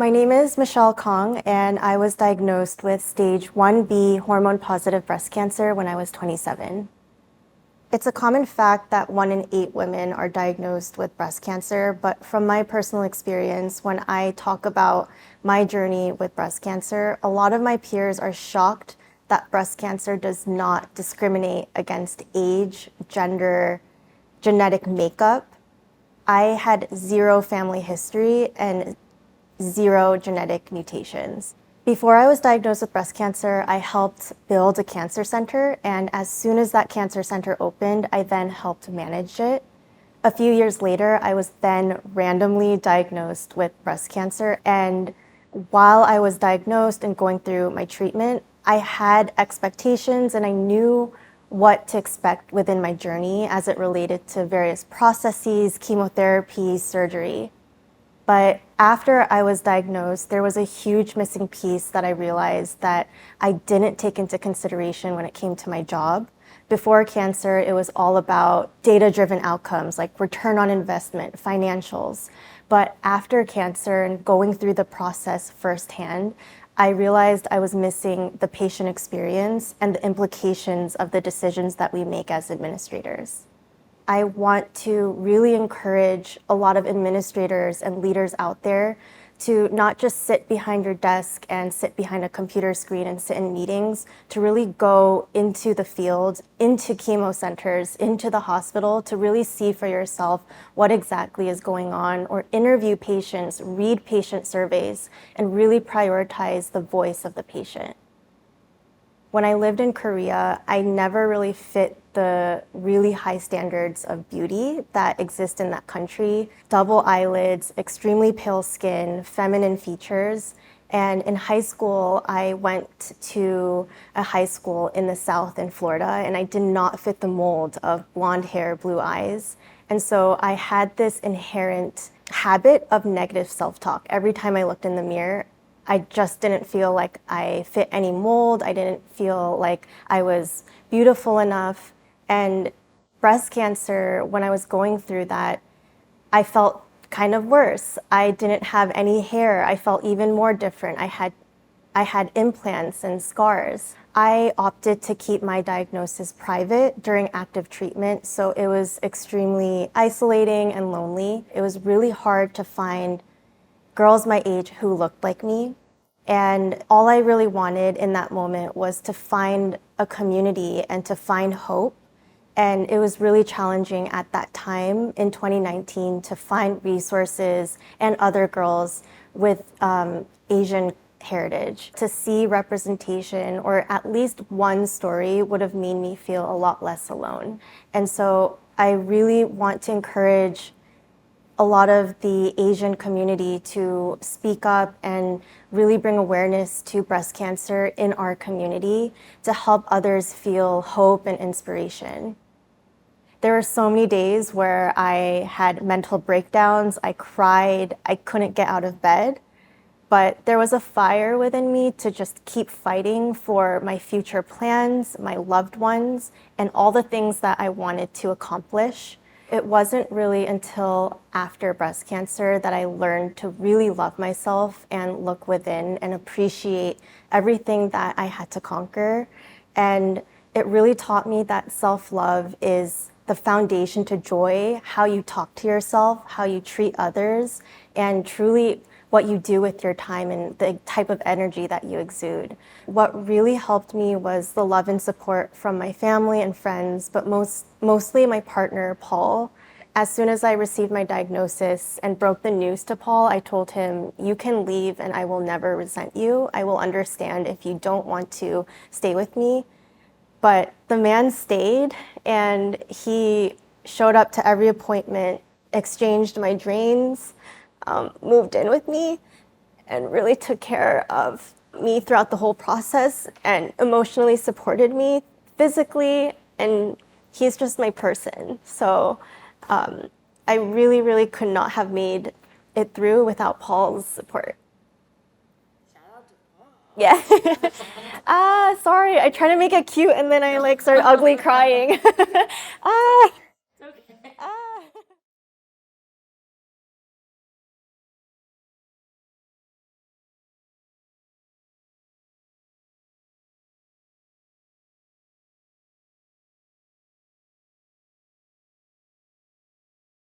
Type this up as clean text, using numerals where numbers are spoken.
My name is Michelle Kong, and I was diagnosed with stage 1B hormone-positive breast cancer when I was 27. It's a common fact that 1 in 8 women are diagnosed with breast cancer, but from my personal experience, when I talk about my journey with breast cancer, a lot of my peers are shocked that breast cancer does not discriminate against age, gender, genetic makeup. I had 0 family history and 0 genetic mutations. Before I was diagnosed with breast cancer, I helped build a cancer center, and as soon as that cancer center opened, I then helped manage it. A few years later, I was then randomly diagnosed with breast cancer, and while I was diagnosed and going through my treatment, I had expectations and I knew what to expect within my journey as it related to various processes, chemotherapy, surgery. But after I was diagnosed, there was a huge missing piece that I realized that I didn't take into consideration when it came to my job. Before cancer, it was all about data-driven outcomes like return on investment, financials. But after cancer and going through the process firsthand, I realized I was missing the patient experience and the implications of the decisions that we make as administrators. I want to really encourage a lot of administrators and leaders out there to not just sit behind your desk and sit behind a computer screen and sit in meetings, to really go into the field, into chemo centers, into the hospital, to really see for yourself what exactly is going on, or interview patients, read patient surveys, and really prioritize the voice of the patient. When I lived in Korea, I never really fit the really high standards of beauty that exist in that country. Double eyelids, extremely pale skin, feminine features. And in high school, I went to a high school in the South in Florida, and I did not fit the mold of blonde hair, blue eyes. And so I had this inherent habit of negative self-talk. Every time I looked in the mirror, I just didn't feel like I fit any mold. I didn't feel like I was beautiful enough. And breast cancer, when I was going through that, I felt kind of worse. I didn't have any hair. I felt even more different. I had implants and scars. I opted to keep my diagnosis private during active treatment, so it was extremely isolating and lonely. It was really hard to find girls my age who looked like me. And all I really wanted in that moment was to find a community and to find hope. And it was really challenging at that time in 2019 to find resources and other girls with Asian heritage. To see representation or at least one story would have made me feel a lot less alone. And so I really want to encourage a lot of the Asian community to speak up and really bring awareness to breast cancer in our community to help others feel hope and inspiration. There were so many days where I had mental breakdowns, I cried, I couldn't get out of bed, but there was a fire within me to just keep fighting for my future plans, my loved ones, and all the things that I wanted to accomplish. It wasn't really until after breast cancer that I learned to really love myself and look within and appreciate everything that I had to conquer. And it really taught me that self-love is the foundation to joy, how you talk to yourself, how you treat others, and truly what you do with your time and the type of energy that you exude. What really helped me was the love and support from my family and friends, but mostly my partner, Paul. As soon as I received my diagnosis and broke the news to Paul, I told him, "You can leave and I will never resent you. I will understand if you don't want to stay with me." But the man stayed, and he showed up to every appointment, exchanged my drains, moved in with me, and really took care of me throughout the whole process and emotionally supported me physically, and he's just my person. So I really, really could not have made it through without Paul's support. Yeah. Sorry, I tried to make it cute and then I like started ugly crying.